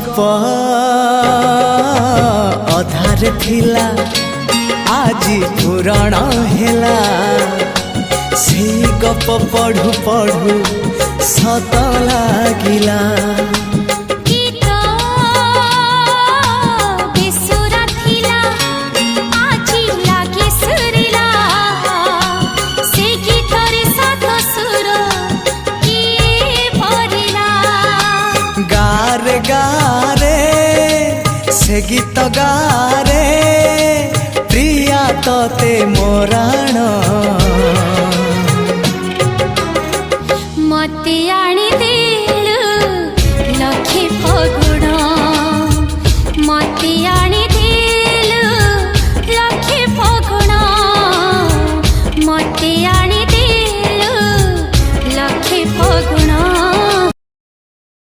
गप अधार थिला आजी पुराण हेला से गप पढ़ु पढ़ु सत लागिला गारे गारे से गीत गारे प्रिया तोते मोराण